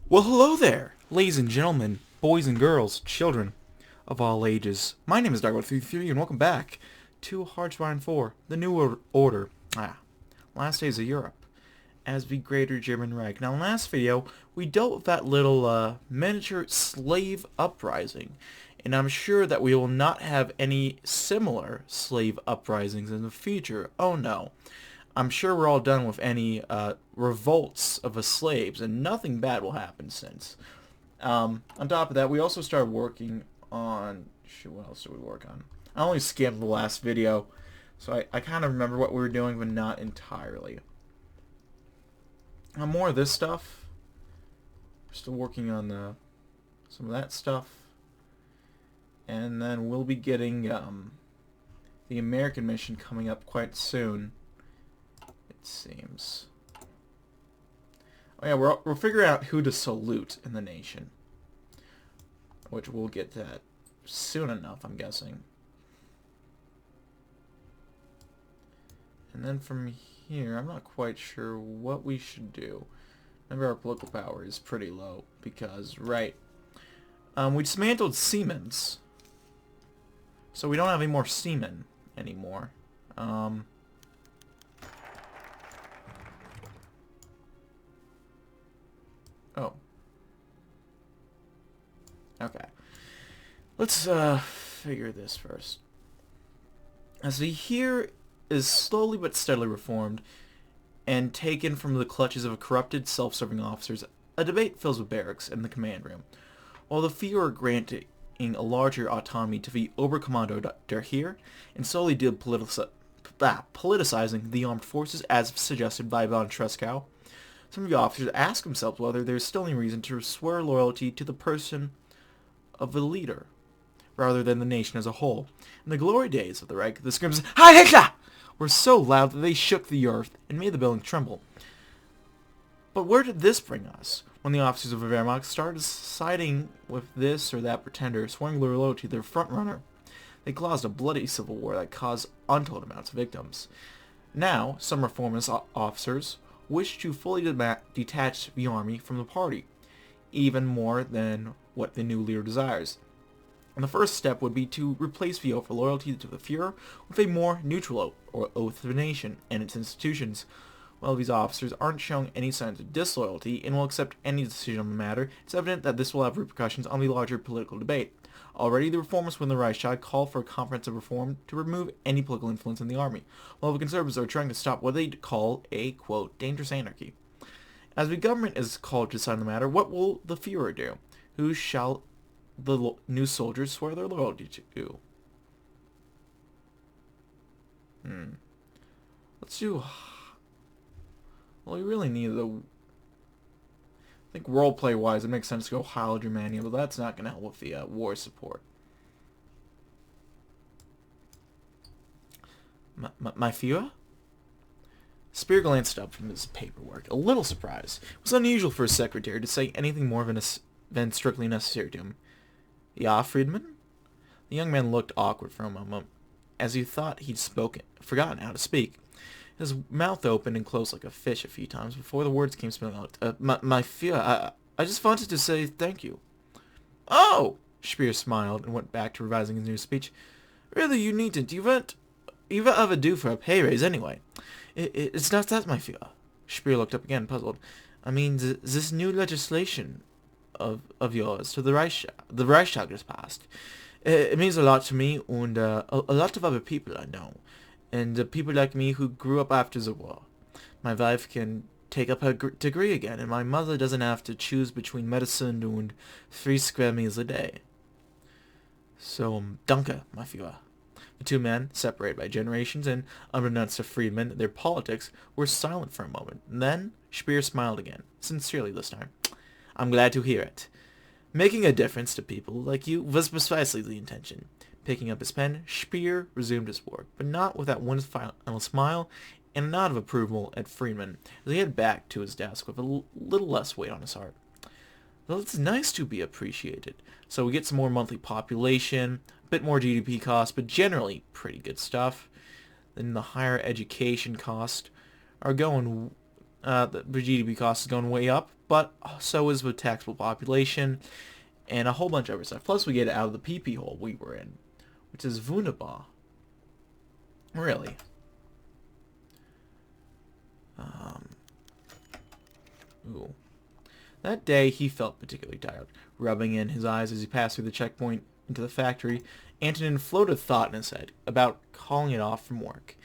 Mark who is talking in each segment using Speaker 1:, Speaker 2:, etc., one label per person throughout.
Speaker 1: Well, hello there, ladies and gentlemen, boys and girls, children of all ages. My name is DB333, and welcome back to HoI 4, the New Order. Last Days of Europe, as the Greater German Reich. Now, in the last video, we dealt with that little miniature slave uprising, and I'm sure that we will not have any similar slave uprisings in the future. Oh no. I'm sure we're all done with any revolts of the slaves, and nothing bad will happen since. On top of that, we also started working on... Shoot, what else did we work on? I only skimmed the last video, so I kind of remember what we were doing, but not entirely. More of this stuff. We're still working on some of that stuff. And then we'll be getting the American mission coming up quite soon. Seems. Oh yeah, we're figuring out who to salute in the nation, which we'll get to that soon enough, I'm guessing. And then from here, I'm not quite sure what we should do. Remember, our political power is pretty low because, right, we dismantled Siemens, so we don't have any more seamen anymore. Oh. Okay. Let's figure this first. As the here is slowly but steadily reformed and taken from the clutches of corrupted, self-serving officers, a debate fills the barracks and the command room. While the few are granting a larger autonomy to the Oberkommando der Heer and slowly politicizing the armed forces as suggested by von Tresckow, some of the officers ask themselves whether there is still any reason to swear loyalty to the person of the leader, rather than the nation as a whole. In the glory days of the Reich, the screams "Heil Hitler!" were so loud that they shook the earth and made the building tremble. But where did this bring us? When the officers of the Wehrmacht started siding with this or that pretender, swearing their loyalty to their front-runner, they caused a bloody civil war that caused untold amounts of victims. Now, some reformist officers wish to fully detach the army from the party, even more than what the new leader desires. And the first step would be to replace the oath of loyalty to the Führer with a more neutral oath to the nation and its institutions. While these officers aren't showing any signs of disloyalty and will accept any decision on the matter, it's evident that this will have repercussions on the larger political debate. Already, the reformists within the Reich call for a comprehensive reform to remove any political influence in the army, while the conservatives are trying to stop what they call a, quote, dangerous anarchy. As the government is called to decide on the matter, what will the Führer do? Who shall the new soldiers swear their loyalty to? Let's do... Well, we really need the... I think roleplay-wise, it makes sense to go Heil Germania, but that's not going to help with the war support. My Führer? Speer glanced up from his paperwork, a little surprised. It was unusual for a secretary to say anything more than strictly necessary to him. Ja, Friedman? The young man looked awkward for a moment, as he thought he'd forgotten how to speak. His mouth opened and closed like a fish a few times before the words came spilling out. My Führer, I just wanted to say thank you. Oh! Speer smiled and went back to revising his new speech. Really, you needn't. You won't ever do for a pay raise anyway. It's not that, my Führer. Speer looked up again, puzzled. I mean, this new legislation of yours to the Reichstag just passed. It means a lot to me and a lot of other people I know. And people like me who grew up after the war. My wife can take up her degree again, and my mother doesn't have to choose between medicine and 3 square meals a day. So, danke, my Führer. The two men, separated by generations and unbeknownst to Friedman, their politics, were silent for a moment. And then, Speer smiled again, sincerely this time. I'm glad to hear it. Making a difference to people like you was precisely the intention. Picking up his pen, Speer resumed his work, but not without one final smile and a nod of approval at Friedman as he headed back to his desk with a little less weight on his heart. Well, it's nice to be appreciated. So we get some more monthly population, a bit more GDP costs, but generally pretty good stuff. Then the higher education costs are going, the GDP cost is going way up, but so is with taxable population and a whole bunch of other stuff. Plus, we get out of the pee-pee hole we were in, which is wunderbar. Really. Ooh. That day, he felt particularly tired. Rubbing in his eyes as he passed through the checkpoint into the factory, Antonin floated a thought in his head about calling it off from work.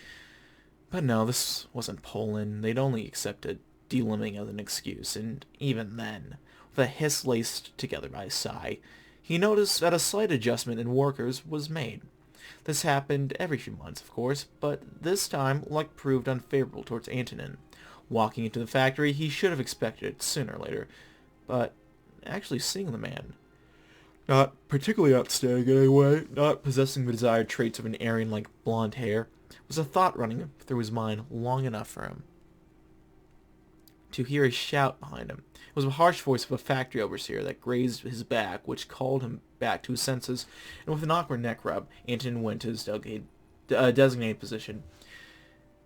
Speaker 1: But no, this wasn't Poland. They'd only accepted delimbing as an excuse, and even then, with a hiss laced together by a sigh, he noticed that a slight adjustment in workers was made. This happened every few months, of course, but this time luck proved unfavorable towards Antonin. Walking into the factory, he should have expected it sooner or later, but actually seeing the man, not particularly outstanding anyway, not possessing the desired traits of an Aryan like blonde hair, was a thought running through his mind long enough for him to hear a shout behind him. It was the harsh voice of a factory overseer that grazed his back, which called him back to his senses, and with an awkward neck rub, Anton went to his designated position.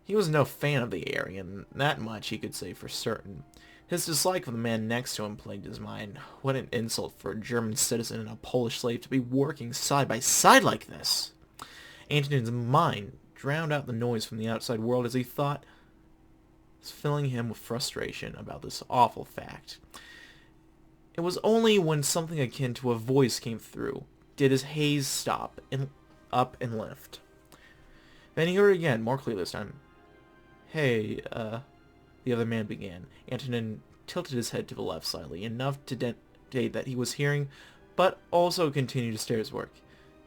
Speaker 1: He was no fan of the Aryan, that much he could say for certain. His dislike of the man next to him plagued his mind. What an insult for a German citizen and a Polish slave to be working side by side like this! Antonin's mind drowned out the noise from the outside world as he thought, filling him with frustration about this awful fact. It was only when something akin to a voice came through did his haze stop and up and lift. Then he heard again, more clearly this time. Hey, the other man began. Antonin tilted his head to the left slightly, enough to dictate that he was hearing, but also continued to stare at his work.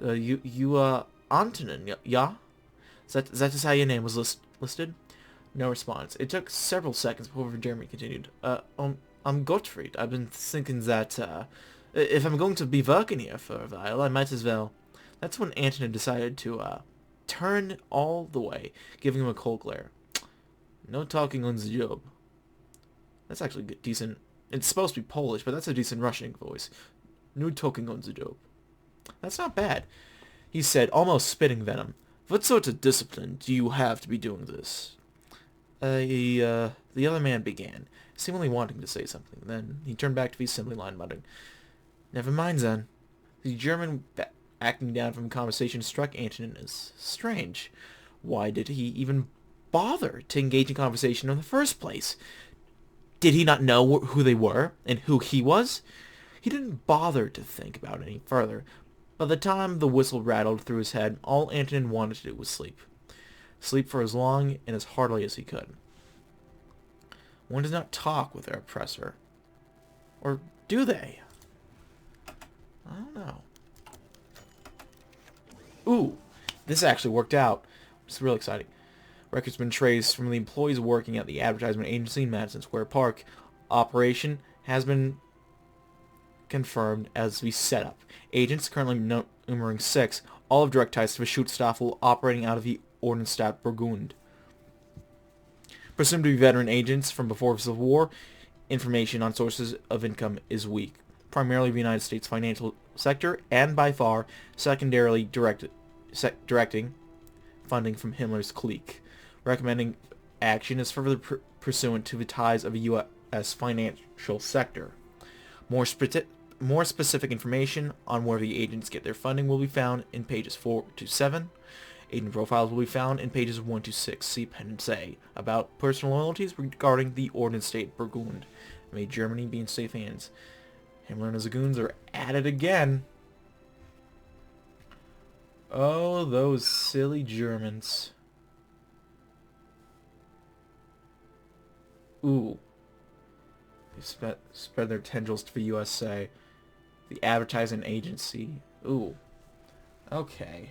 Speaker 1: Antonin, yeah? That is how your name was listed? No response. It took several seconds before Jeremy continued. I'm Gottfried. I've been thinking that, if I'm going to be working here for a while, I might as well. That's when Antonin decided to, turn all the way, giving him a cold glare. No talking on the job. That's actually decent. It's supposed to be Polish, but that's a decent Russian voice. No talking on the job. That's not bad, he said, almost spitting venom. What sort of discipline do you have to be doing this? The other man began, seemingly wanting to say something. Then he turned back to the assembly line, muttering, Never mind, then. The German acting down from the conversation struck Antonin as strange. Why did he even bother to engage in conversation in the first place? Did he not know who they were and who he was? He didn't bother to think about it any further. By the time the whistle rattled through his head, all Antonin wanted to do was sleep. Sleep for as long and as heartily as he could. One does not talk with their oppressor. Or do they? I don't know. Ooh, this actually worked out. It's really exciting. Records been traced from the employees working at the advertisement agency in Madison Square Park. Operation has been confirmed as the setup. Agents, currently numbering 6, all have direct ties to the Schutzstaffel operating out of the Ordnungsstadt Burgund. Presumed to be veteran agents from before the Civil War, information on sources of income is weak. Primarily the United States financial sector, and by far, secondarily directing funding from Himmler's clique. Recommending action is further pursuant to the ties of the U.S. financial sector. More specific information on where the agents get their funding will be found in pages 4 to 7. Agent profiles will be found in pages 1 to 6. See Appendix A about personal loyalties regarding the Ordnungsstadt Burgund. May Germany be in safe hands. Himmler and his goons are at it again. Oh, those silly Germans. Ooh. They spread their tendrils to the USA. The advertising agency. Ooh. Okay.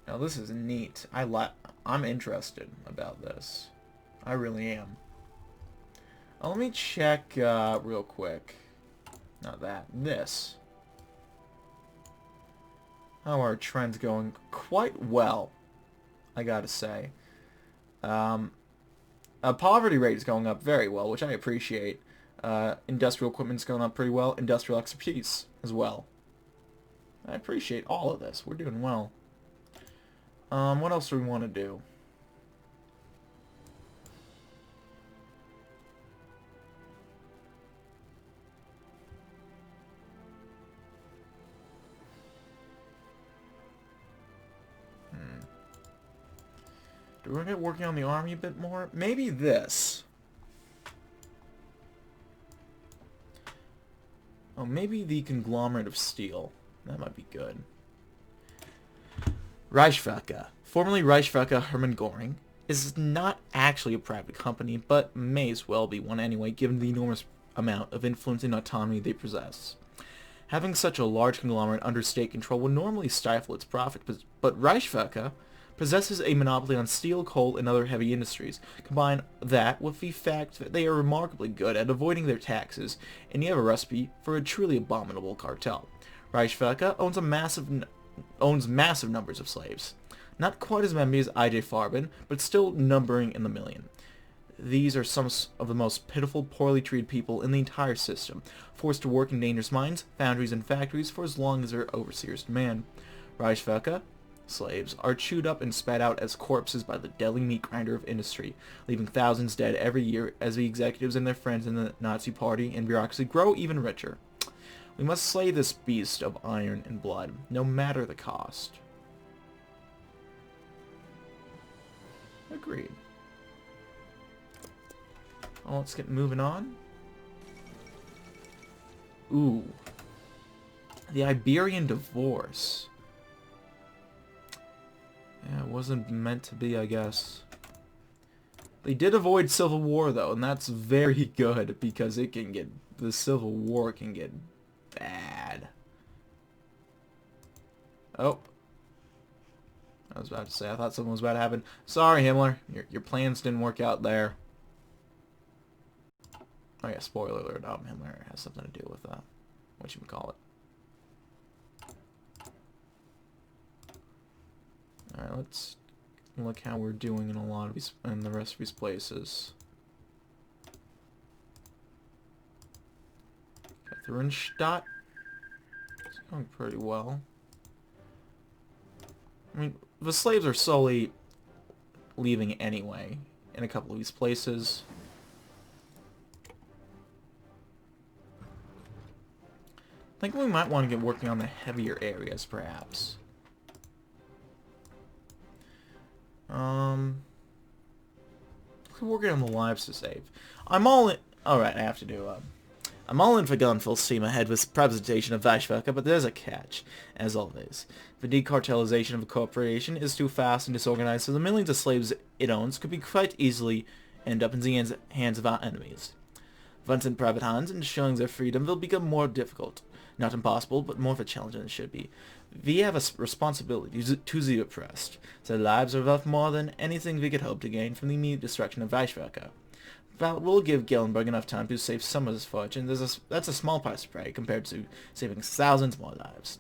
Speaker 1: Now this is neat. I'm interested about this. I really am. Let me check real quick. Not that. This. How are trends going? Quite well, I gotta say. Poverty rate is going up very well, which I appreciate. Industrial equipment's going up pretty well. Industrial expertise as well. I appreciate all of this. We're doing well. What else do we want to do? Do we want to get working on the army a bit more? Maybe this. Oh, maybe the conglomerate of steel. That might be good. Reichswerke, formerly Reichswerke Hermann Göring, is not actually a private company, but may as well be one anyway, given the enormous amount of influence and autonomy they possess. Having such a large conglomerate under state control would normally stifle its profit, but Reichswerke possesses a monopoly on steel, coal, and other heavy industries. Combine that with the fact that they are remarkably good at avoiding their taxes, and you have a recipe for a truly abominable cartel. Reichswerke owns massive numbers of slaves. Not quite as many as I.J. Farben, but still numbering in the million. These are some of the most pitiful, poorly treated people in the entire system, forced to work in dangerous mines, foundries, and factories for as long as their overseers demand. Reichswerke slaves are chewed up and spat out as corpses by the deadly meat grinder of industry, leaving thousands dead every year as the executives and their friends in the Nazi Party and bureaucracy grow even richer. We must slay this beast of iron and blood, no matter the cost. Agreed. Well, let's get moving on. Ooh. The Iberian Divorce. Yeah, it wasn't meant to be, I guess. They did avoid civil war, though, and that's very good, because it can get... the civil war can get bad. Oh. I was about to say, I thought something was about to happen. Sorry, Himmler. Your plans didn't work out there. Oh yeah, spoiler alert, Himmler has something to do with whatchamacallit. Alright, let's look how we're doing in a lot of these, in the rest of these places. Katherinstadt. It's going pretty well. I mean, the slaves are slowly leaving anyway in a couple of these places. I think we might want to get working on the heavier areas, perhaps. Working on the lives to save. I'm all in. Alright, I have to do, I'm all in for gun full steam ahead with privatization of Reichswerke, but there's a catch, as always. The decartelization of a corporation is too fast and disorganized, so the millions of slaves it owns could be quite easily end up in the hands of our enemies. Once in private hands and showing their freedom will become more difficult. Not impossible, but more of a challenge than it should be. We have a responsibility to the oppressed. Their lives are worth more than anything we could hope to gain from the immediate destruction of Reichswerke. But we'll give Gellenberg enough time to save some of his fortune. That's a small price to pay compared to saving thousands more lives.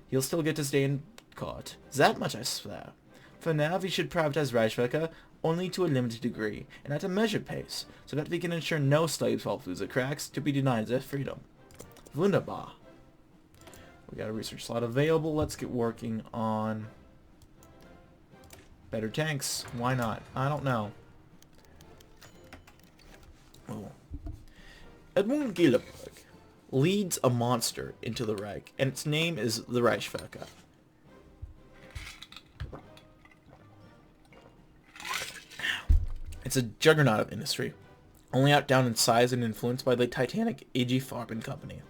Speaker 1: He'll still get to stay in court. That much I swear. For now, we should privatize Reichswerke only to a limited degree, and at a measured pace, so that we can ensure no slaves fall through the cracks to be denied their freedom. Wunderbar. We got a research slot available. Let's get working on better tanks. Why not? I don't know. Oh. Edmund Gellenberg leads a monster into the Reich, and its name is the Reichswerke. It's a juggernaut of industry, only outdone in size and influence by the titanic A.G. Farben Company.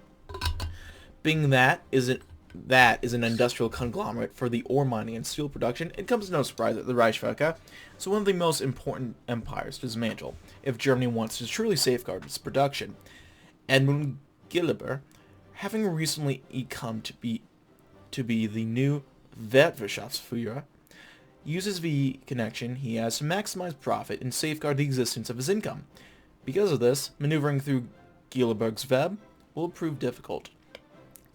Speaker 1: Being that is an industrial conglomerate for the ore mining and steel production, it comes as no surprise that the Reichswerke is one of the most important empires to dismantle if Germany wants to truly safeguard its production. Edmund Gellenberg, having recently come to be the new Weltwirtschaftsführer, uses the connection he has to maximize profit and safeguard the existence of his income. Because of this, maneuvering through Gellenberg's web will prove difficult.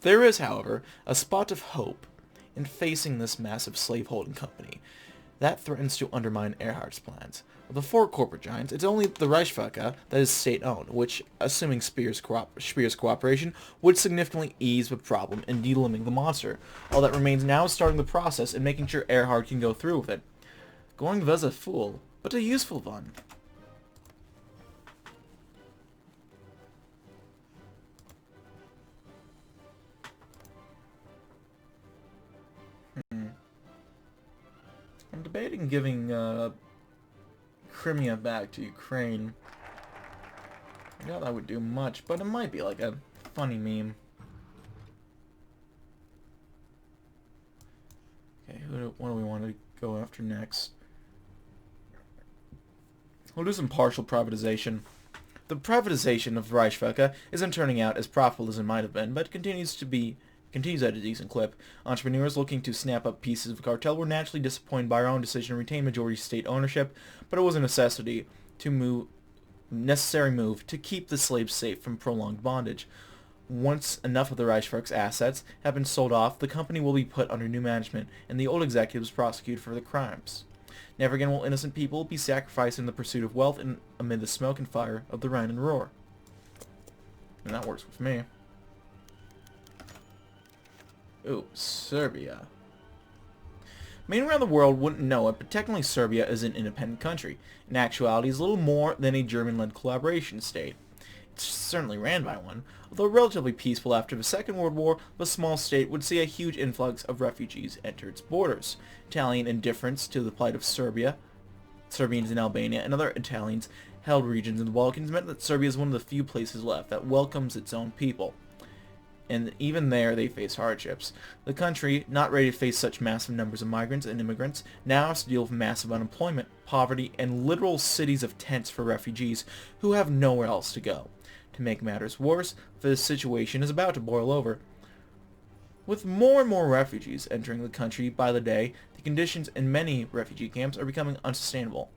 Speaker 1: There is, however, a spot of hope in facing this massive slaveholding company that threatens to undermine Erhard's plans. Of the four corporate giants, it's only the Reichswerke that is state-owned, which, assuming Speer's cooperation, would significantly ease the problem in de-limbing the monster. All that remains now is starting the process and making sure Erhard can go through with it. Göring was a fool, but a useful one. I'm debating giving Crimea back to Ukraine. I doubt that would do much, but it might be like a funny meme. Okay, what do we want to go after next? We'll do some partial privatization. The privatization of Reichswerke isn't turning out as profitable as it might have been, but continues at a decent clip. Entrepreneurs looking to snap up pieces of the cartel were naturally disappointed by our own decision to retain majority state ownership, but it was a necessary move to keep the slaves safe from prolonged bondage. Once enough of the Reichswerk's assets have been sold off, the company will be put under new management, and the old executives prosecuted for their crimes. Never again will innocent people be sacrificed in the pursuit of wealth and amid the smoke and fire of the Rhine and Ruhr. And that works with me. Ooh, Serbia. Many around the world wouldn't know it, but technically Serbia is an independent country. In actuality, it's little more than a German-led collaboration state. It's certainly ran by one. Although relatively peaceful after the Second World War, the small state would see a huge influx of refugees enter its borders. Italian indifference to the plight of Serbians in Albania, and other Italians-held regions in the Balkans meant that Serbia is one of the few places left that welcomes its own people. And even there they face hardships. The country, not ready to face such massive numbers of migrants and immigrants, now has to deal with massive unemployment, poverty, and literal cities of tents for refugees who have nowhere else to go. To make matters worse, the situation is about to boil over. With more and more refugees entering the country by the day, the conditions in many refugee camps are becoming unsustainable.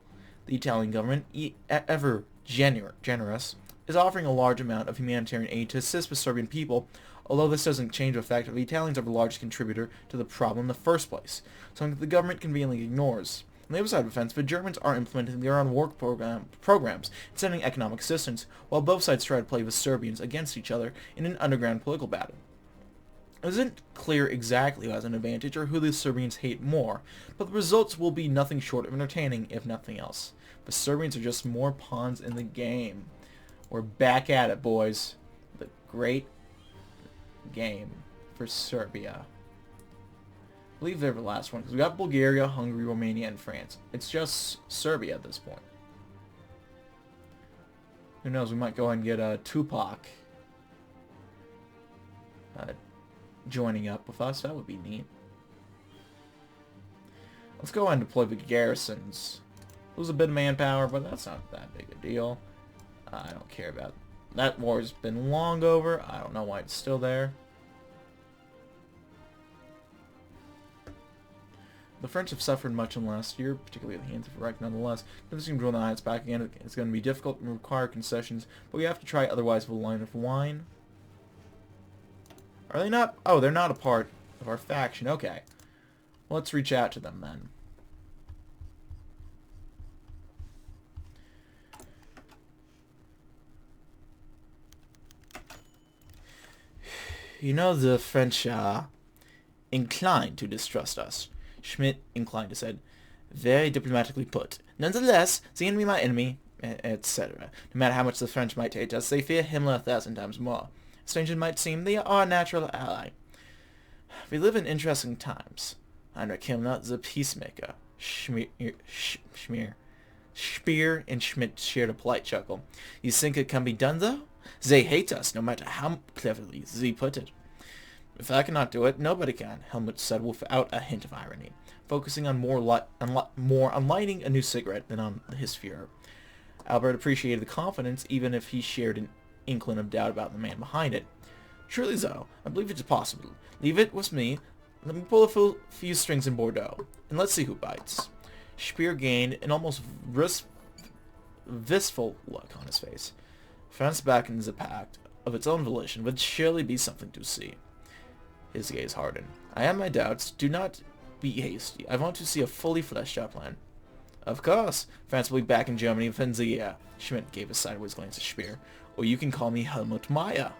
Speaker 1: The Italian government, ever generous, is offering a large amount of humanitarian aid to assist the Serbian people, although this doesn't change the fact that the Italians are the largest contributor to the problem in the first place, something that the government conveniently ignores. On the other side of the fence, the Germans are implementing their own work programs and sending economic assistance, while both sides try to play the Serbians against each other in an underground political battle. It isn't clear exactly who has an advantage or who the Serbians hate more, but the results will be nothing short of entertaining, if nothing else. The Serbians are just more pawns in the game. We're back at it, boys. The great game for Serbia. I believe they're the last one, because we got Bulgaria, Hungary, Romania, and France. It's just Serbia at this point. Who knows, we might go ahead and get Tupac joining up with us. That would be neat. Let's go ahead and deploy the garrisons. Lose a bit of manpower, but that's not that big a deal. I don't care about that. War's been long over. I don't know why it's still there. The French have suffered much in the last year, particularly at the hands of Reich. Nonetheless, convincing to draw the Alliance back again, it's going to be difficult and require concessions, but we have to try otherwise with a line of wine. Are they not? Oh, they're not a part of our faction. Okay. Let's reach out to them then. You know, the French are inclined to distrust us. Schmidt inclined to said, very diplomatically put. Nonetheless, the enemy my enemy, etc. No matter how much the French might hate us, they fear Himmler 1,000 times more. Strange it might seem, they are a natural ally. We live in interesting times. Heinrich Himmler, the peacemaker. Speer and Schmidt shared a polite chuckle. You think it can be done, though? They hate us, no matter how cleverly they put it. If I cannot do it, nobody can, Helmut said without a hint of irony, focusing on more on lighting a new cigarette than on his Führer. Albert appreciated the confidence, even if he shared an inkling of doubt about the man behind it. Truly so, I believe it's possible. Leave it with me. Let me pull a few strings in Bordeaux, and let's see who bites. Speer gained an almost wistful look on his face. France back in the pact of its own volition would surely be something to see. His gaze hardened. I have my doubts. Do not be hasty. I want to see a fully fleshed out plan. Of course. France will be back in Germany within the year. Schmidt gave a sideways glance at Speer. Or you can call me Helmut Meyer.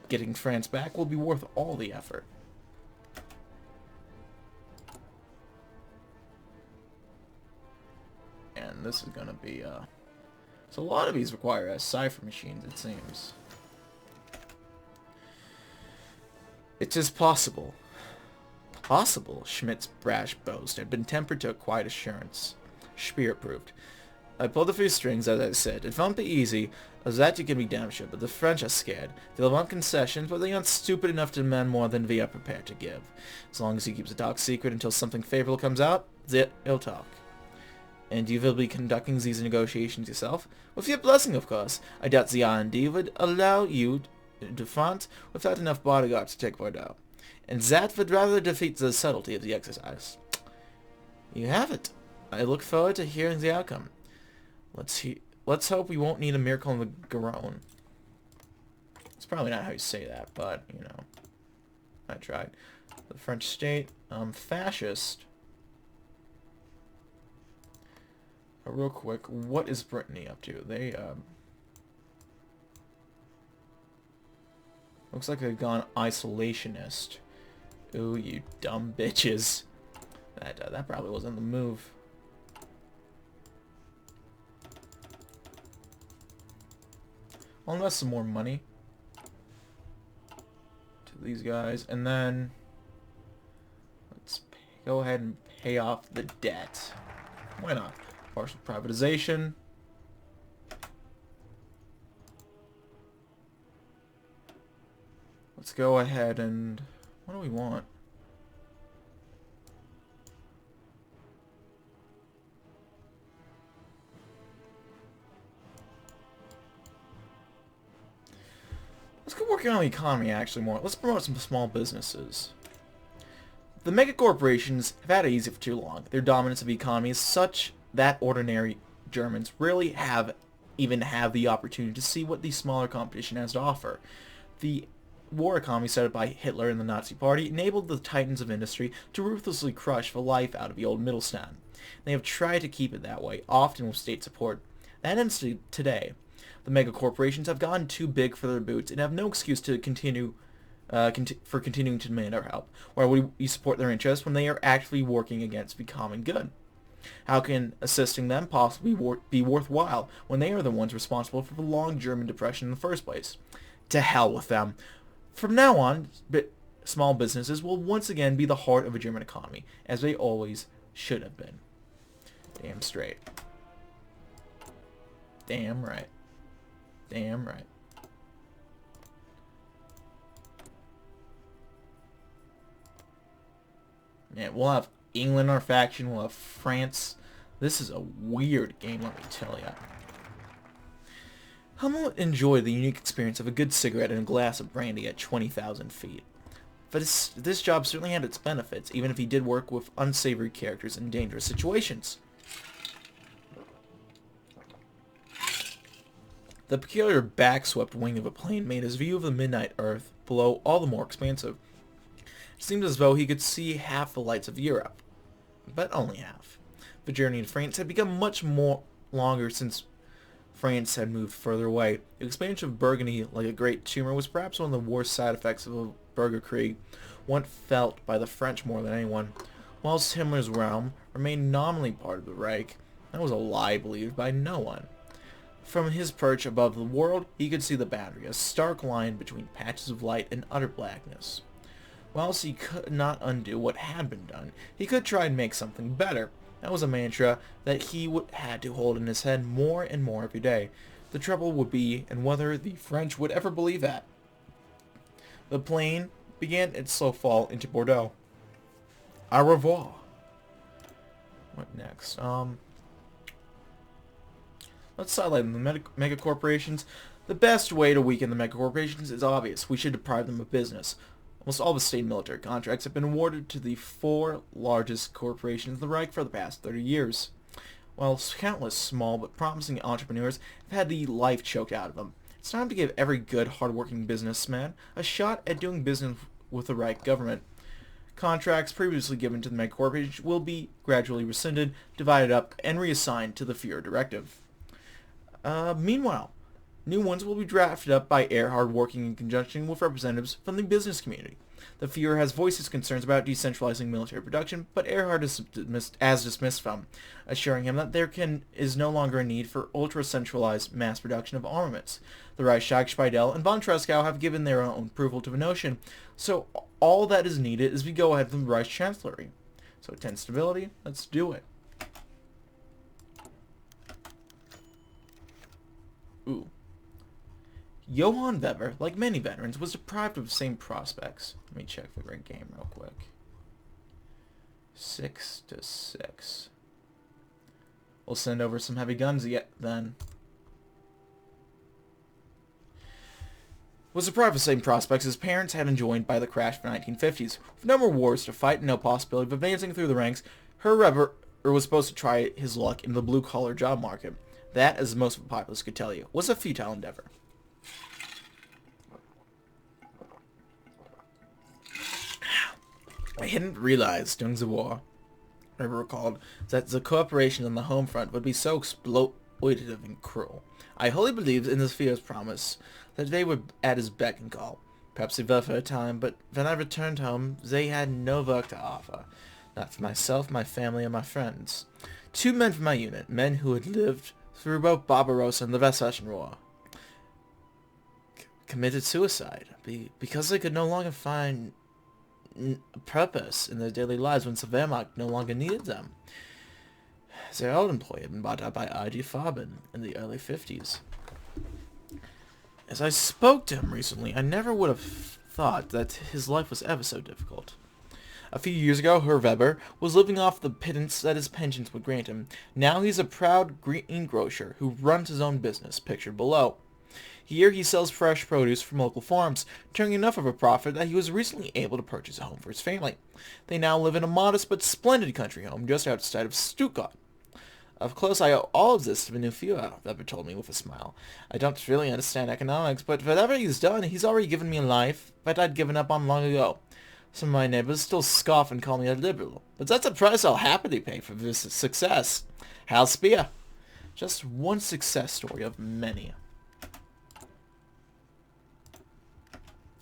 Speaker 1: Getting France back will be worth all the effort. And this is going to be, so a lot of these require cipher machines, it seems. It is possible. Possible, Schmidt's brash boast had been tempered to a quiet assurance. Speer approved. I pulled a few strings, as I said. It won't be easy, as that you can be damn sure, but the French are scared. They'll want concessions, but they aren't stupid enough to demand more than we are prepared to give. As long as he keeps the talk secret until something favorable comes out, he'll talk. And you will be conducting these negotiations yourself? With your blessing, of course. I doubt the R&D would allow you to front without enough bodyguards to take Bordeaux. And that would rather defeat the subtlety of the exercise. You have it. I look forward to hearing the outcome. Let's hope we won't need a miracle in the Garonne. It's probably not how you say that, but, you know, I tried. The French state, fascist. Real quick, what is Brittany up to? They, looks like they've gone isolationist. Ooh, you dumb bitches. That probably wasn't the move. I'll invest some more money to these guys, and then let's go ahead and pay off the debt. Why not? Partial privatization. Let's go ahead and... what do we want? Let's go working on the economy actually more. Let's promote some small businesses. The mega corporations have had it easy for too long. Their dominance of the economy is such that ordinary Germans rarely even have the opportunity to see what the smaller competition has to offer. The war economy set up by Hitler and the Nazi Party enabled the titans of industry to ruthlessly crush the life out of the old Mittelstand. They have tried to keep it that way, often with state support. That ends today. The mega corporations have gotten too big for their boots and have no excuse to continuing to demand our help. Why would we support their interests when they are actively working against the common good? How can assisting them possibly be worthwhile when they are the ones responsible for the long German depression in the first place? To hell with them. From now on, small businesses will once again be the heart of a German economy, as they always should have been. Damn straight. Damn right. Damn right. Man, we'll have England in our faction, we'll have France. This is a weird game, let me tell ya. Hummel would enjoy the unique experience of a good cigarette and a glass of brandy at 20,000 feet. But this job certainly had its benefits, even if he did work with unsavory characters in dangerous situations. The peculiar back-swept wing of a plane made his view of the midnight earth below all the more expansive. It seemed as though he could see half the lights of Europe, but only half. The journey to France had become much more longer since France had moved further away. The expansion of Burgundy, like a great tumor, was perhaps one of the worst side effects of the Bürgerkrieg, one felt by the French more than anyone. Whilst Himmler's realm remained nominally part of the Reich, that was a lie believed by no one. From his perch above the world, he could see the boundary, a stark line between patches of light and utter blackness. Whilst he could not undo what had been done, he could try and make something better. That was a mantra that he had to hold in his head more and more every day. The trouble would be in whether the French would ever believe that. The plane began its slow fall into Bordeaux. Au revoir. What next? Let's highlight the mega corporations. The best way to weaken the mega corporations is obvious. We should deprive them of business. Almost all the state and military contracts have been awarded to the 4 largest corporations in the Reich for the past 30 years. While countless small but promising entrepreneurs have had the life choked out of them, it's time to give every good, hard-working businessman a shot at doing business with the Reich government. Contracts previously given to the mega corporations will be gradually rescinded, divided up, and reassigned to the Führer directive. Meanwhile, new ones will be drafted up by Erhard working in conjunction with representatives from the business community. The Führer has voiced his concerns about decentralizing military production, but Erhard is dismissed them, assuring him that there is no longer a need for ultra-centralized mass production of armaments. The Reichstag, Speidel, and von Tresckow have given their own approval to the notion, so all that is needed is we go ahead from the Reich Chancellery. So 10 stability, let's do it. Johann Weber, like many veterans, was deprived of the same prospects. Let me check the right game real quick. 6-6. We'll send over some heavy guns yet then. Was deprived of the same prospects his parents had enjoyed by the crash of the 1950s. With no more wars to fight and no possibility of advancing through the ranks, Herr Weber was supposed to try his luck in the blue-collar job market. That, as most of the populace could tell you, was a futile endeavor. I hadn't realized during the war, Weber recalled, that the cooperation on the home front would be so exploitative and cruel. I wholly believed in the Führer's promise that they were at his beck and call. Perhaps they were for a time, but when I returned home, they had no work to offer. Not for myself, my family, or my friends. 2 men from my unit, men who had lived through both Barbarossa and the West Russian War, committed suicide because they could no longer find purpose in their daily lives when the Wehrmacht no longer needed them. Their old employee had been bought out by I.G. Farben in the early 50s. As I spoke to him recently, I never would have thought that his life was ever so difficult. A few years ago, Herr Weber was living off the pittance that his pensions would grant him. Now he's a proud greengrocer who runs his own business, pictured below. Here he sells fresh produce from local farms, turning enough of a profit that he was recently able to purchase a home for his family. They now live in a modest but splendid country home just outside of Stuttgart. Of course, I owe all of this to the new Führer, Weber told me with a smile. I don't really understand economics, but whatever he's done, he's already given me a life that I'd given up on long ago. Some of my neighbors still scoff and call me a liberal, but that's a price I'll happily pay for this success. Hal Speer. Just one success story of many.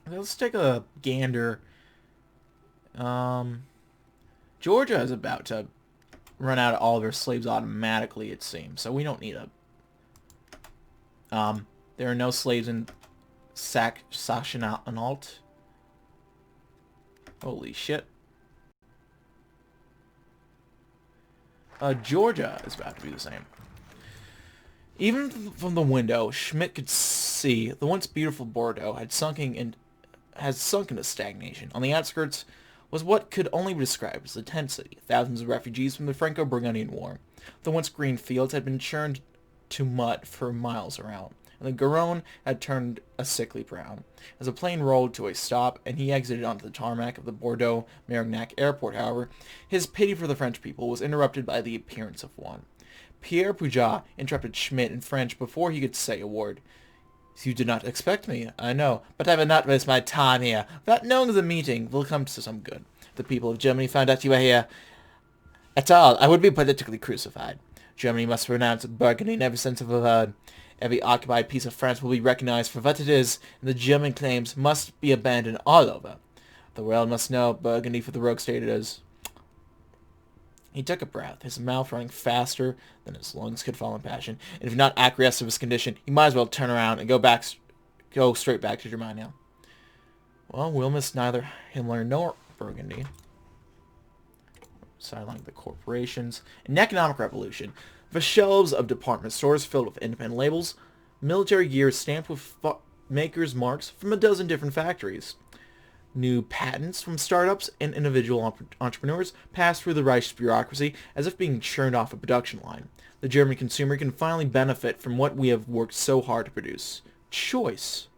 Speaker 1: Let's take a gander. Georgia is about to run out of all their slaves automatically, it seems. So we don't need a... there are no slaves in Sachsen-Anhalt. Holy shit. Georgia is about to be the same. Even from the window, Schmidt could see the once beautiful Bordeaux had sunk into stagnation. On the outskirts was what could only be described as a tent city. Thousands of refugees from the Franco-Burgundian War. The once green fields had been churned to mud for miles around, and the Garonne had turned a sickly brown. As the plane rolled to a stop and he exited onto the tarmac of the Bordeaux-Merignac airport, however, his pity for the French people was interrupted by the appearance of one. Pierre Puget interrupted Schmidt in French before he could say a word. You did not expect me, I know, but I will not waste my time here. Without knowing the meeting will come to some good. The people of Germany found out you were here. At all, I would be politically crucified. Germany must renounce Burgundy in every sense of the word. Every occupied piece of France will be recognized for what it is, and the German claims must be abandoned all over. The world must know Burgundy for the rogue state it is. He took a breath, his mouth running faster than his lungs could fall in passion. And if not acquiesce to his condition, he might as well turn around and go straight back to Germania. Well, we'll miss neither Himmler nor Burgundy. Sideline the corporations. An economic revolution. The shelves of department stores filled with independent labels. Military gear stamped with makers' marks from a dozen different factories. New patents from startups and individual entrepreneurs pass through the Reich bureaucracy as if being churned off a production line. The German consumer can finally benefit from what we have worked so hard to produce. Choice.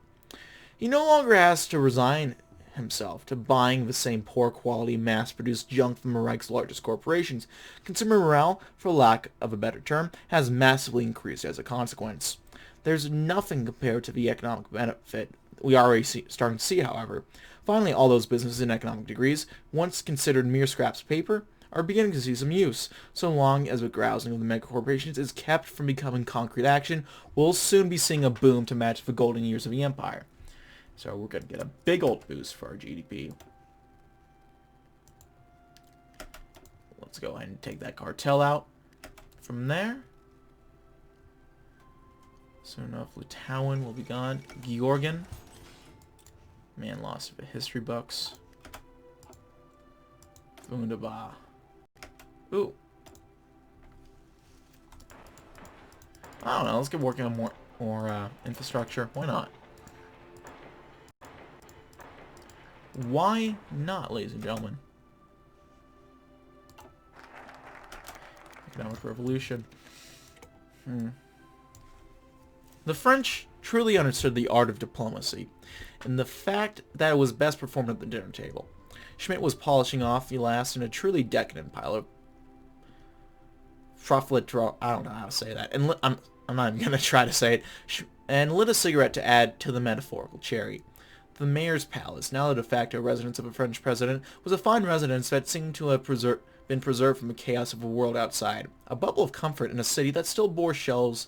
Speaker 1: He no longer has to resign himself to buying the same poor quality mass-produced junk from the Reich's largest corporations. Consumer morale, for lack of a better term, has massively increased as a consequence. There's nothing compared to the economic benefit we are already starting to see, however. Finally, all those businesses and economic degrees, once considered mere scraps of paper, are beginning to see some use. So long as the grousing of the mega corporations is kept from becoming concrete action, we'll soon be seeing a boom to match the golden years of the empire. So we're going to get a big old boost for our GDP. Let's go ahead and take that cartel out from there. Soon enough, Litauen will be gone. Georgian. Man lost of the history books. Wunderbar. Ooh. I don't know. Let's get working on more infrastructure. Why not? Why not, ladies and gentlemen? Economic revolution. The French truly understood the art of diplomacy, and the fact that it was best performed at the dinner table. Schmidt was polishing off the last in a truly decadent pile of profiterole. I don't know how to say that, and I'm not even gonna try to say it. And lit a cigarette to add to the metaphorical cherry. The mayor's palace, now the de facto residence of a French president, was a fine residence that seemed to have been preserved from the chaos of a world outside. A bubble of comfort in a city that still bore shells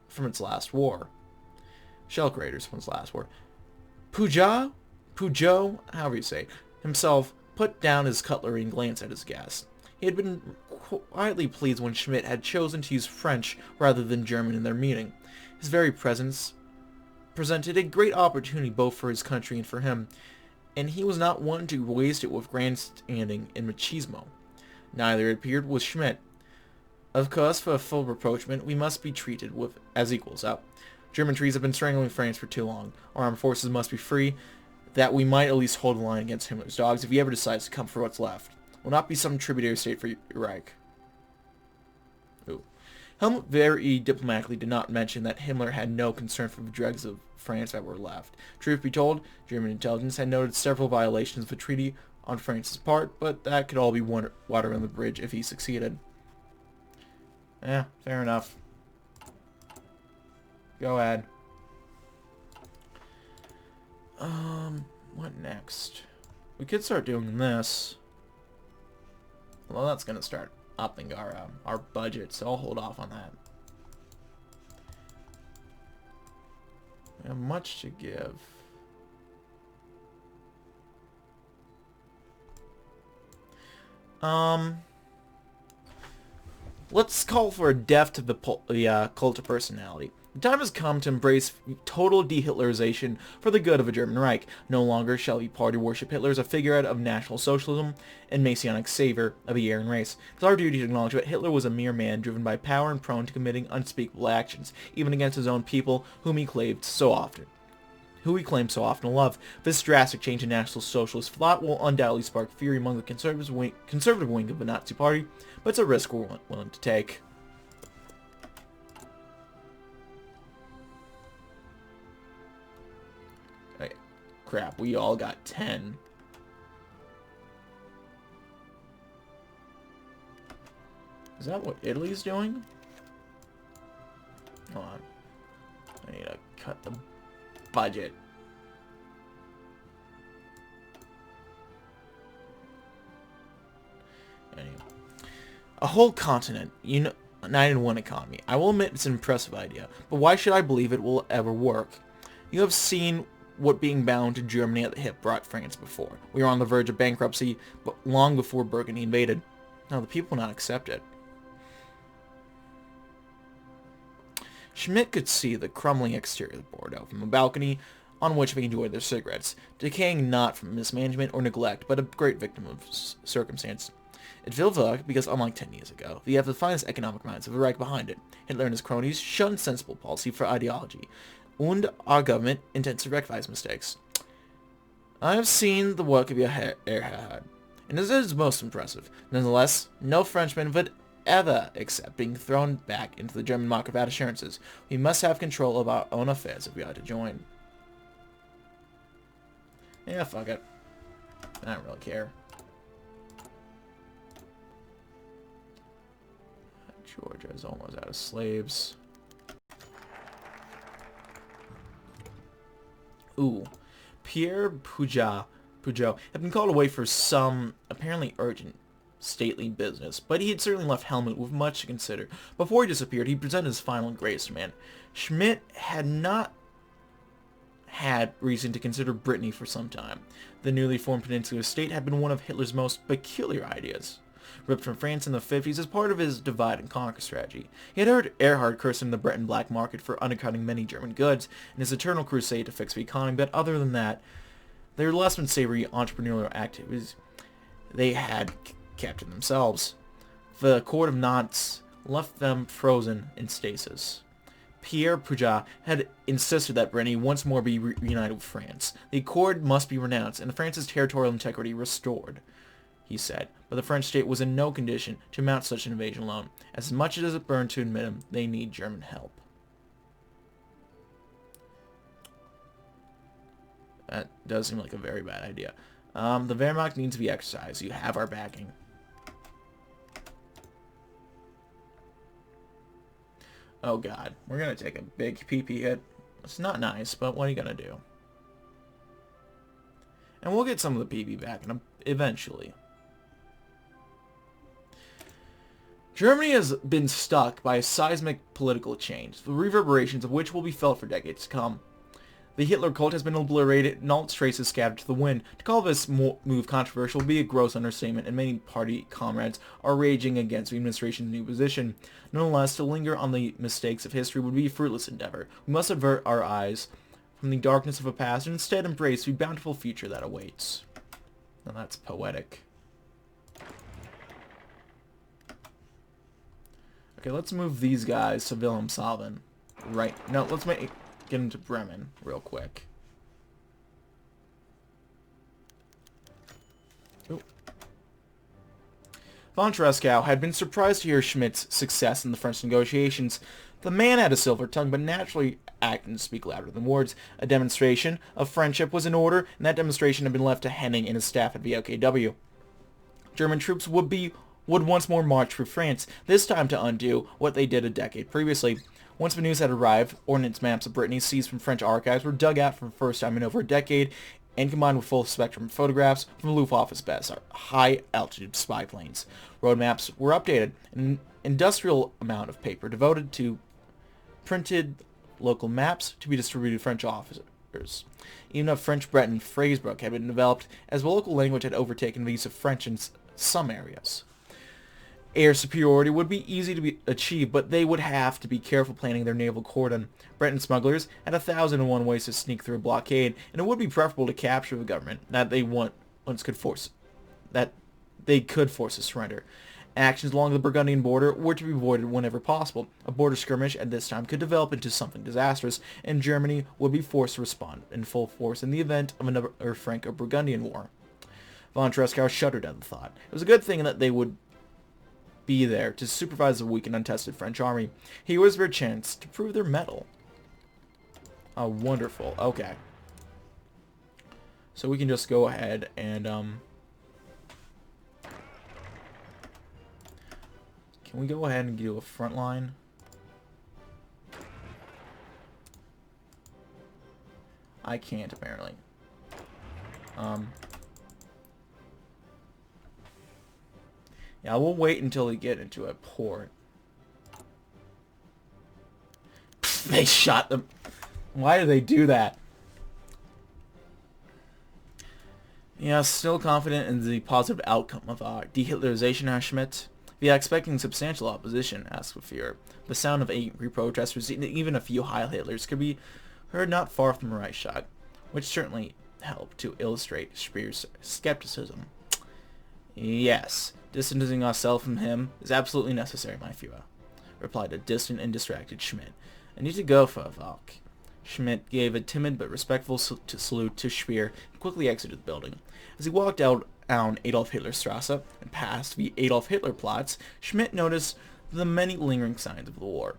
Speaker 1: from its last war. Shell craters from its last war. Pujol, however you say it, himself put down his cutlery and glanced at his guest. He had been quietly pleased when Schmidt had chosen to use French rather than German in their meeting. His very presence presented a great opportunity both for his country and for him, and he was not one to waste it with grandstanding and machismo. Neither, it appeared, was Schmidt. Of course, for full rapprochement, we must be treated as equals. German trees have been strangling France for too long. Our armed forces must be free, that we might at least hold the line against Himmler's dogs if he ever decides to come for what's left. Will not be some tributary state for Reich. Helmut very diplomatically did not mention that Himmler had no concern for the dregs of France that were left. Truth be told, German intelligence had noted several violations of the treaty on France's part, but that could all be water on the bridge if he succeeded. Fair enough. Go ahead. What next? We could start doing this. Well, that's gonna start upping our budget, so I'll hold off on that. We have much to give. Let's call for a death to the cult of personality. The time has come to embrace total de-Hitlerization for the good of a German Reich. No longer shall we party worship Hitler as a figurehead of National Socialism and Messianic savior of the Aryan race. It's our duty to acknowledge that Hitler was a mere man driven by power and prone to committing unspeakable actions, even against his own people, whom he claimed so often to love. This drastic change in National Socialist thought will undoubtedly spark fury among the conservative wing of the Nazi Party, but it's a risk we're willing to take. Crap, we all got 10. Is that what Italy's doing? Hold on. I need to cut the budget. Anyway. A whole continent, united in one economy. I will admit it's an impressive idea, but why should I believe it will ever work? You have seen what being bound to Germany at the hip brought France before. We were on the verge of bankruptcy, but long before Burgundy invaded. Now the people will not accept it. Schmidt could see the crumbling exterior of Bordeaux from a balcony on which they enjoyed their cigarettes, decaying not from mismanagement or neglect, but a great victim of circumstance. It will work because, unlike 10 years ago, we have the finest economic minds of the Reich behind it. Hitler and his cronies shunned sensible policy for ideology, and our government intends to rectify his mistakes. I have seen the work of your Erhard, and it is most impressive. Nonetheless, no Frenchman would ever accept being thrown back into the German market without assurances. We must have control of our own affairs if we are to join. Yeah, fuck it. I don't really care. Georgia is almost out of slaves. Ooh. Pierre Pujol had been called away for some apparently urgent stately business, but he had certainly left Helmut with much to consider. Before he disappeared, he presented his final and greatest demand. Schmidt had not had reason to consider Brittany for some time. The newly formed peninsular state had been one of Hitler's most peculiar ideas. Ripped from France in the 50s as part of his divide and conquer strategy. He had heard Erhard cursing the Breton black market for undercutting many German goods in his eternal crusade to fix the economy, but other than that, their less than savory entrepreneurial activities they had kept to themselves. The Accord of Nantes left them frozen in stasis. Pierre Puget had insisted that Brittany once more be reunited with France. The accord must be renounced and France's territorial integrity restored, he said, but the French state was in no condition to mount such an invasion alone. As much as it burned to admit him, they need German help. That does seem like a very bad idea. The Wehrmacht needs to be exercised. You have our backing. Oh god, we're going to take a big PP hit. It's not nice, but what are you going to do? And we'll get some of the PP back eventually. Germany has been stuck by a seismic political change, the reverberations of which will be felt for decades to come. The Hitler cult has been obliterated and all its traces scattered to the wind. To call this move controversial would be a gross understatement, and many party comrades are raging against the administration's new position. Nonetheless, to linger on the mistakes of history would be a fruitless endeavor. We must avert our eyes from the darkness of a past and instead embrace the bountiful future that awaits. Now that's poetic. Okay, let's move these guys to Wilhelmshaven. Right. No, let's get into Bremen real quick. Ooh. Von Tresckow had been surprised to hear Schmidt's success in the French negotiations. The man had a silver tongue, but naturally acted and speak louder than words. A demonstration of friendship was in order, and that demonstration had been left to Henning and his staff at VLKW. German troops would once more march through France, this time to undo what they did a decade previously. Once the news had arrived, ordnance maps of Brittany seized from French archives were dug out for the first time in over a decade, and combined with full spectrum photographs from the Luftwaffe's best high-altitude spy planes. Road maps were updated, and an industrial amount of paper devoted to printed local maps to be distributed to French officers. Even a French Breton phrasebook had been developed, as the local language had overtaken the use of French in some areas. Air superiority would be easy to be achieved, but they would have to be careful planning their naval cordon. Breton smugglers had 1,001 ways to sneak through a blockade, and it would be preferable to capture the government that they could force a surrender. Actions along the Burgundian border were to be avoided whenever possible. A border skirmish at this time could develop into something disastrous, and Germany would be forced to respond in full force in the event of another Franco-Burgundian war. Von Tresckow shuddered at the thought. It was a good thing that they would be there to supervise the weak and untested French army. Here was their chance to prove their mettle. Oh, wonderful. Okay. So we can just go ahead and, can we go ahead and do a front line? I can't, apparently. Yeah, we'll wait until we get into a port. They shot them. Why do they do that? Yeah, still confident in the positive outcome of de-Hitlerization, asked Schmidt. Yeah, expecting substantial opposition, asked Fear. The sound of angry protesters, even a few Heil Hitlers, could be heard not far from Reich, which certainly helped to illustrate Speer's skepticism. Yes, distancing ourselves from him is absolutely necessary, my Führer, replied a distant and distracted Schmidt. I need to go, Frau Valk. Schmidt gave a timid but respectful salute to Speer and quickly exited the building. As he walked out down Adolf Hitler Strasse and past the Adolf Hitler Platz, Schmidt noticed the many lingering signs of the war.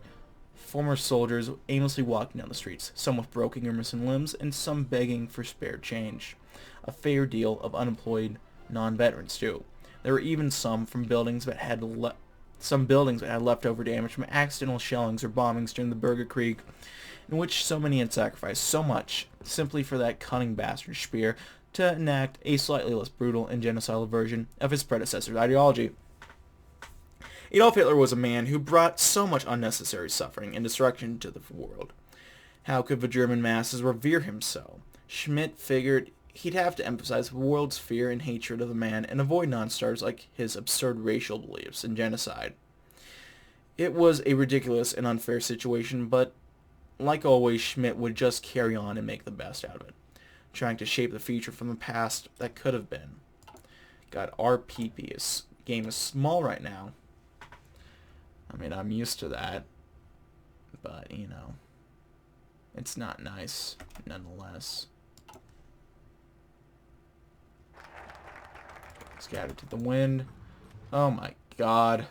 Speaker 1: Former soldiers aimlessly walking down the streets, some with broken or missing limbs, and some begging for spare change. A fair deal of unemployed non-veterans, too. There were even some buildings that had leftover damage from accidental shellings or bombings during the Bürgerkrieg, in which so many had sacrificed so much simply for that cunning bastard Speer to enact a slightly less brutal and genocidal version of his predecessor's ideology. Adolf Hitler was a man who brought so much unnecessary suffering and destruction to the world. How could the German masses revere him so? Schmidt figured he'd have to emphasize the world's fear and hatred of the man and avoid non-starters like his absurd racial beliefs and genocide. It was a ridiculous and unfair situation, but like always, Schmidt would just carry on and make the best out of it, trying to shape the future from the past that could have been. God, our game is small right now. I mean, I'm used to that. but, you know, it's not nice, nonetheless. Scattered to the wind. Oh my god.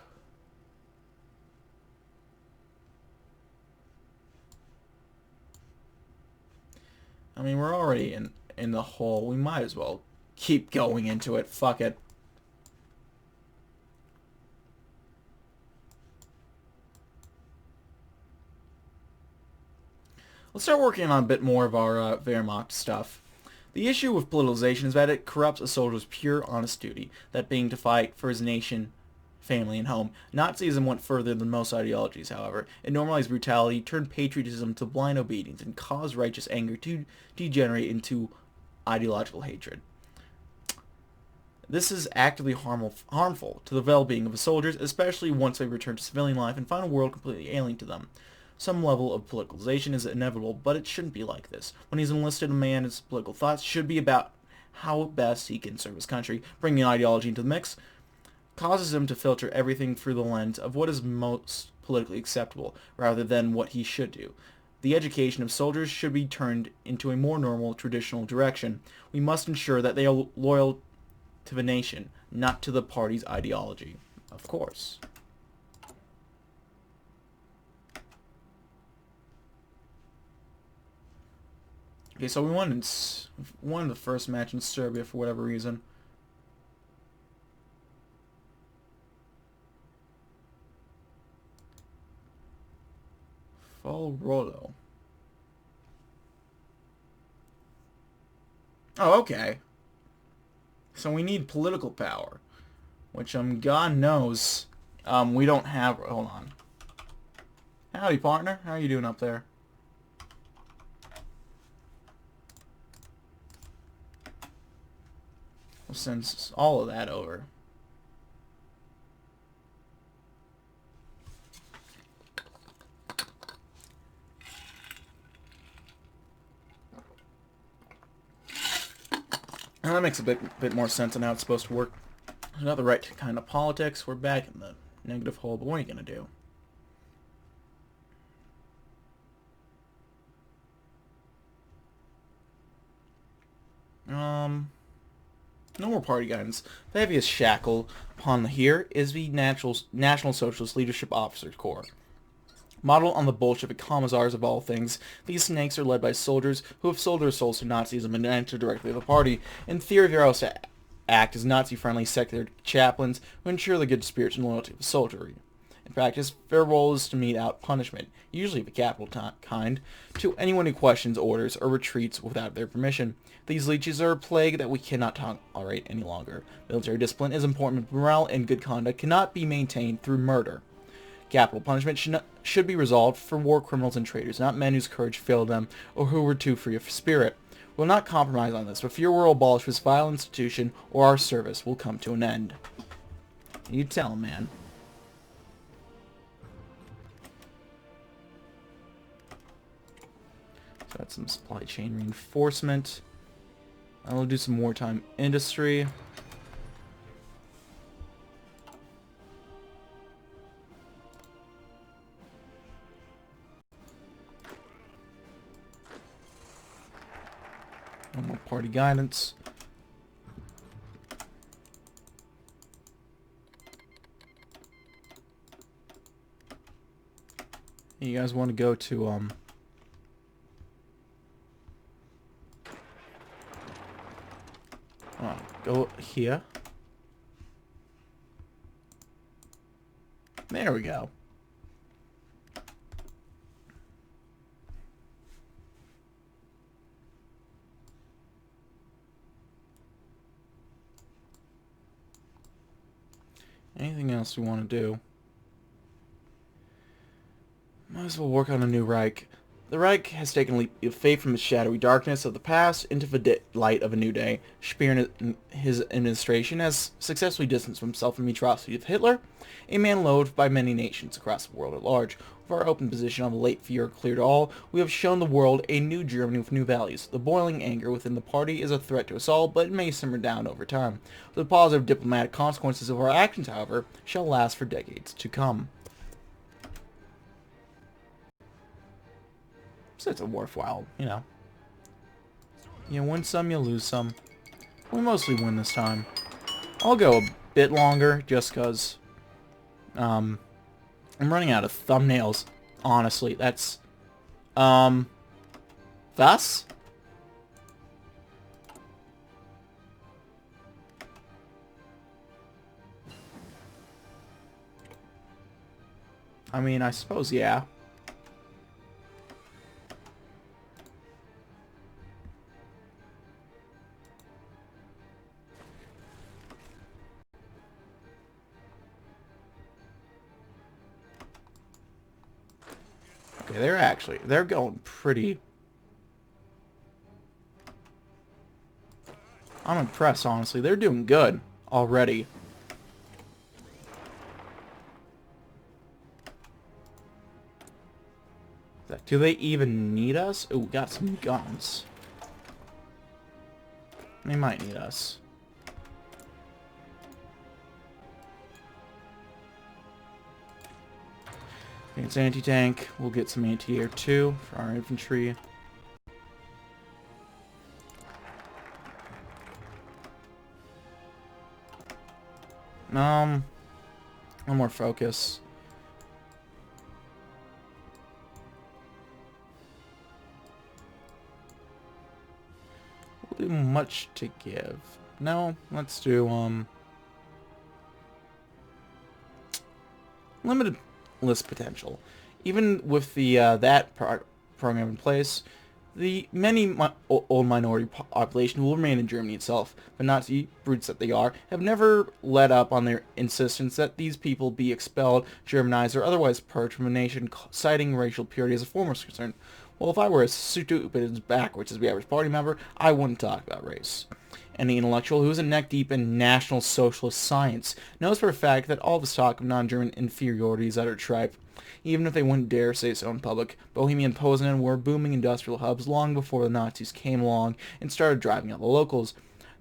Speaker 1: I mean, we're already in the hole. We might as well keep going into it. Fuck it. Let's start working on a bit more of our Wehrmacht stuff. The issue with politicization is that it corrupts a soldier's pure, honest duty, that being to fight for his nation, family, and home. Nazism went further than most ideologies, however. It normalized brutality, turned patriotism to blind obedience, and caused righteous anger to degenerate into ideological hatred. This is actively harmful to the well-being of the soldiers, especially once they return to civilian life and find a world completely alien to them. Some level of politicalization is inevitable, but it shouldn't be like this. When he's enlisted, a man's political thoughts should be about how best he can serve his country. Bringing ideology into the mix causes him to filter everything through the lens of what is most politically acceptable, rather than what he should do. The education of soldiers should be turned into a more normal, traditional direction. We must ensure that they are loyal to the nation, not to the party's ideology. Of course. Okay, so we won the first match in Serbia for whatever reason. Rolo. Oh, okay. So we need political power, which God knows we don't have. Hold on. Howdy, partner. How are you doing up there? We'll send all of that over. That makes a bit more sense on how it's supposed to work. Not the right kind of politics. We're back in the negative hole, but what are you going to do? No more party guidance. The heaviest shackle upon here is the National Socialist Leadership Officers Corps. Modeled on the Bolshevik commissars of all things, these snakes are led by soldiers who have sold their souls to Nazism and enter directly the party. In theory, they're also to act as Nazi-friendly secular chaplains who ensure the good spirits and loyalty of the soldiery. In practice, their role is to mete out punishment, usually the capital kind, to anyone who questions orders or retreats without their permission. These leeches are a plague that we cannot tolerate any longer. Military discipline is important, but morale and good conduct cannot be maintained through murder. Capital punishment should be resolved for war criminals and traitors, not men whose courage failed them or who were too free of spirit. We will not compromise on this. The fear will abolish this vile institution, or our service will come to an end. You tell him, man. So that's some supply chain reinforcement. I'll do some wartime industry. No more party guidance. You guys want to go to go here. There we go. Anything else we want to do? Might as well work on a new Reich. The Reich has taken a leap of faith from the shadowy darkness of the past into the light of a new day. Speer and his administration has successfully distanced himself from the atrocities of Hitler, a man loathed by many nations across the world at large. With our open position on the late fear clear to all, we have shown the world a new Germany with new values. The boiling anger within the party is a threat to us all, but it may simmer down over time. The positive diplomatic consequences of our actions, however, shall last for decades to come. So it's a worthwhile, you know. You win some, you lose some. We mostly win this time. I'll go a bit longer, just because, I'm running out of thumbnails, honestly. That's, thus? I mean, I suppose, yeah. Okay, they're going pretty... I'm impressed, honestly. They're doing good already. Do they even need us? Ooh, we got some guns. They might need us. It's anti-tank. We'll get some anti-air too for our infantry. One more focus. We'll do much to give. No, let's do limited list potential. Even with the that program in place, the many old minority population will remain in Germany itself, but Nazi brutes that they are have never let up on their insistence that these people be expelled, Germanized, or otherwise purged from a nation, citing racial purity as a foremost concern. Well, if I were as stupid and backwards as the average party member, I wouldn't talk about race. Any intellectual who isn't neck-deep in National Socialist science knows for a fact that all this talk of non-German inferiority is utter tripe. Even if they wouldn't dare say so in public, Bohemian Poznan were booming industrial hubs long before the Nazis came along and started driving out the locals.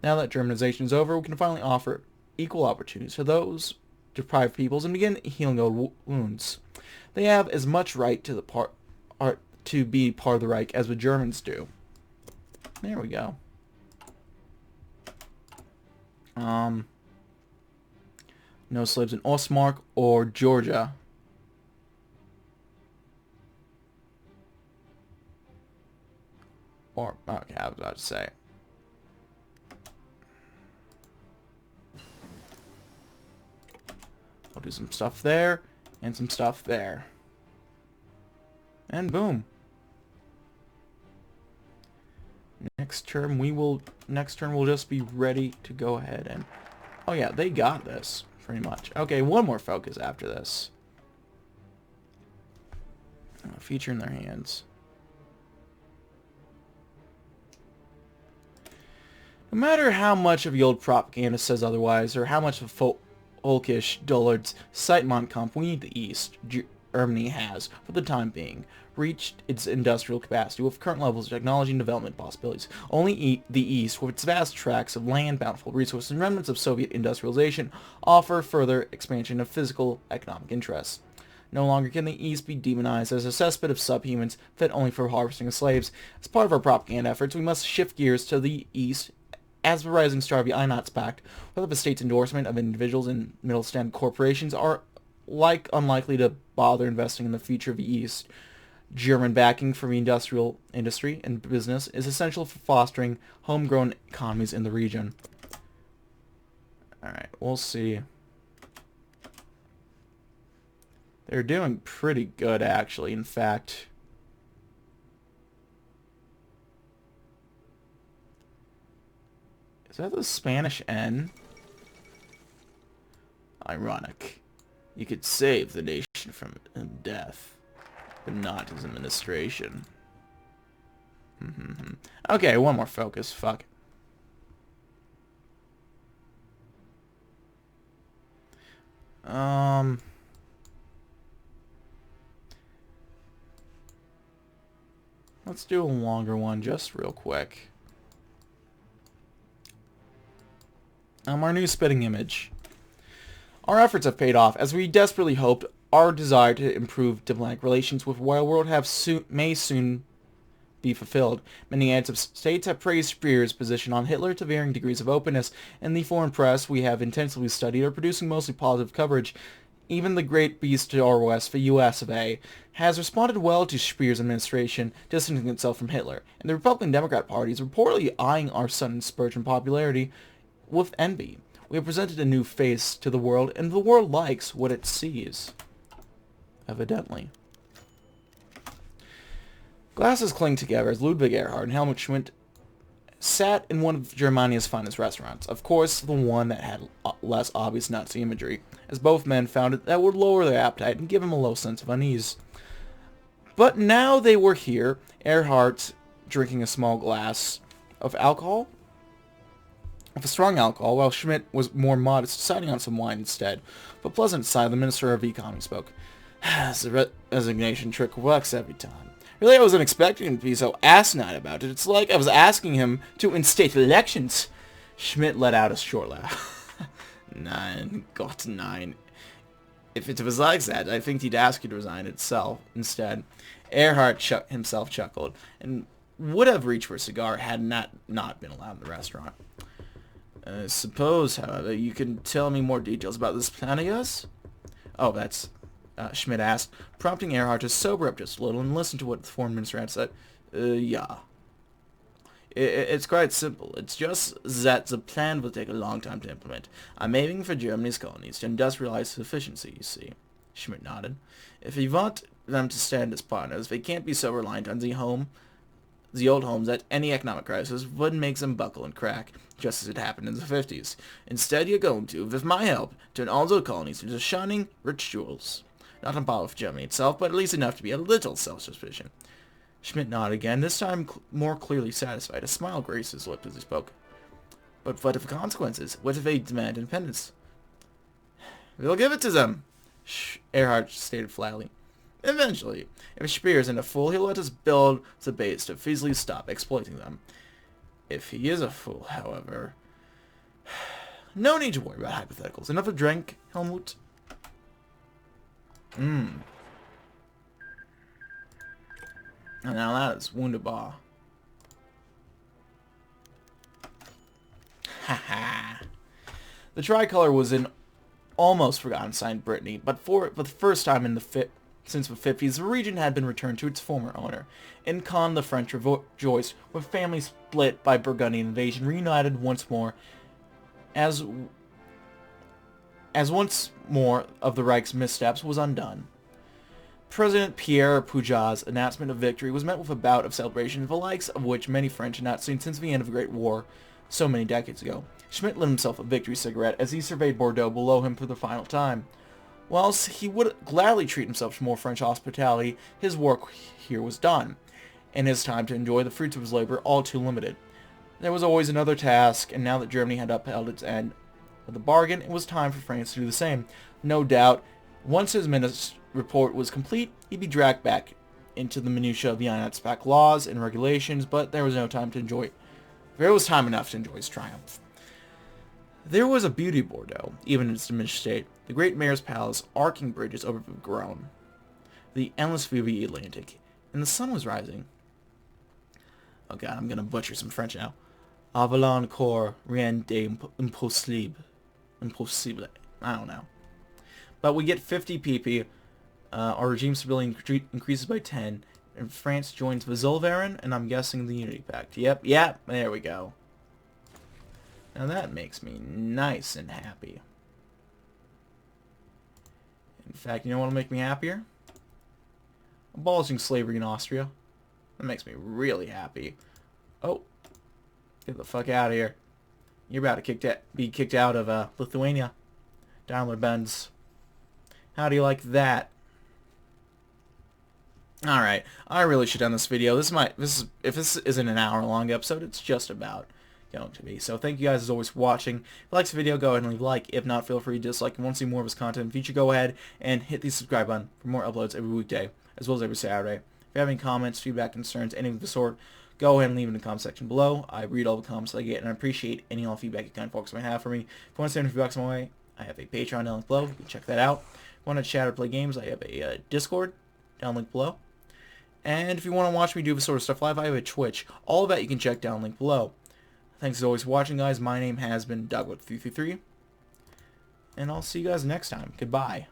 Speaker 1: Now that Germanization is over, we can finally offer equal opportunities to those deprived peoples and begin healing old wounds. They have as much right to to be part of the Reich as the Germans do. There we go. No slaves in Ostmark or Georgia. Or, okay, I was about to say. We'll do some stuff there, and some stuff there. And boom. Next turn we'll just be ready to go ahead and... Oh yeah, they got this, pretty much. Okay, one more focus after this. Feature in their hands. No matter how much of the old propaganda says otherwise, or how much of folkish dullards cite Mein Kampf, we need the East. Germany has, for the time being, reached its industrial capacity with current levels of technology and development possibilities. Only the East, with its vast tracts of land, bountiful resources, and remnants of Soviet industrialization, offer further expansion of physical economic interests. No longer can the East be demonized as a cesspit of subhumans fit only for harvesting of slaves. As part of our propaganda efforts, we must shift gears to the East. As the rising star of the Einheitspact, Pact, whether the state's endorsement of individuals and middle-stand corporations are unlikely to bother investing in the future of the East. German backing from the industry and business is essential for fostering homegrown economies in the region. Alright, we'll see. They're doing pretty good, actually. In fact... Is that the Spanish N? Ironic. You could save the nation from death, but not his administration. Okay, one more focus. Fuck. Let's do a longer one just real quick. Our new spitting image. Our efforts have paid off, as we desperately hoped. Our desire to improve diplomatic relations with the world may soon be fulfilled. Many heads of states have praised Speer's position on Hitler to varying degrees of openness, and the foreign press we have intensively studied are producing mostly positive coverage. Even the great beast to our west, the US of A, has responded well to Speer's administration, distancing itself from Hitler, and the Republican-Democrat parties reportedly eyeing our sudden spurge in popularity with envy. We have presented a new face to the world, and the world likes what it sees. Evidently. Glasses cling together as Ludwig Erhard and Helmut Schmidt sat in one of Germany's finest restaurants. Of course, the one that had less obvious Nazi imagery, as both men found it that would lower their appetite and give them a low sense of unease. But now they were here, Erhard drinking a small glass of alcohol, of a strong alcohol, while Schmidt was more modest, deciding on some wine instead. But pleasant aside, the Minister of Economy spoke. The resignation trick works every time. Really, I wasn't expecting him to be so asinine about it. It's like I was asking him to instate elections. Schmidt let out a short laugh. Nein, Gott, nein. If it was like that, I think he'd ask you to resign itself instead. Erhard himself chuckled, and would have reached for a cigar had not been allowed in the restaurant. I suppose, however, you can tell me more details about this plan of yours? Oh, that's... Schmidt asked, prompting Erhard to sober up just a little and listen to what the foreign minister had said. Yeah. It's quite simple. It's just that the plan will take a long time to implement. I'm aiming for Germany's colonies to industrialize sufficiency, you see. Schmidt nodded. If we want them to stand as partners, they can't be so reliant on the old homes that any economic crisis would make them buckle and crack, just as it happened in the 50s. Instead, you're going to, with my help, turn all those colonies into shining, rich jewels. Not on par with Germany itself, but at least enough to be a little self-sufficient. Schmidt nodded again, this time more clearly satisfied. A smile graced his lips as he spoke. But what are the consequences? What if they demand independence? We'll give it to them, Erhard stated flatly. Eventually. If Speer isn't a fool, he'll let us build the base to feasibly stop exploiting them. If he is a fool, however... No need to worry about hypotheticals. Another drink, Helmut? And now that is wunderbar. Haha. The tricolor was an almost forgotten sign in Brittany, but for the first time since the 50s, the region had been returned to its former owner. In Caen, the French rejoiced, with families split by Burgundian invasion reunited once more, as once more of the Reich's missteps was undone. President Pierre Puja's announcement of victory was met with a bout of celebration, the likes of which many French had not seen since the end of the Great War so many decades ago. Schmidt lit himself a victory cigarette as he surveyed Bordeaux below him for the final time. Whilst he would gladly treat himself to more French hospitality, his work here was done, and his time to enjoy the fruits of his labor all too limited. There was always another task, and now that Germany had upheld its end of the bargain, it was time for France to do the same. No doubt, once his minister's report was complete, he'd be dragged back into the minutiae of the Einheitspact laws and regulations, but there was no time to enjoy it. There was time enough to enjoy his triumph. There was a beauty of Bordeaux, even in its diminished state. The great mayor's palace, arcing bridges over the Garonne, the endless view of the Atlantic, and the sun was rising. Oh god, I'm gonna butcher some French now. Avalon encore, rien d'impossible. Impossible. I don't know. But we get 50 pp. Our regime stability increases by 10. And France joins the Zollverein, and I'm guessing the Unity Pact. Yep, there we go. Now that makes me nice and happy. In fact, you know what will make me happier? Abolishing slavery in Austria. That makes me really happy. Oh. Get the fuck out of here. You're about to be kicked out of Lithuania. Daimler-Benz. How do you like that? Alright, I really should end this video. If this isn't an hour-long episode, it's just about going to be. So thank you guys as always for watching. If you like this video, go ahead and leave a like. If not, feel free to dislike. If you want to see more of his content in the future, go ahead and hit the subscribe button for more uploads every weekday, as well as every Saturday. If you have any comments, feedback, concerns, anything of the sort, go ahead and leave it in the comment section below. I read all the comments I get, and I appreciate any all feedback you kind folks might have for me. If you want to send feedback my way, I have a Patreon down link below. You can check that out. If you want to chat or play games, I have a Discord down link below. And if you want to watch me do this sort of stuff live, I have a Twitch. All of that you can check down, link below. Thanks as always for watching, guys. My name has been Doug333. And I'll see you guys next time. Goodbye.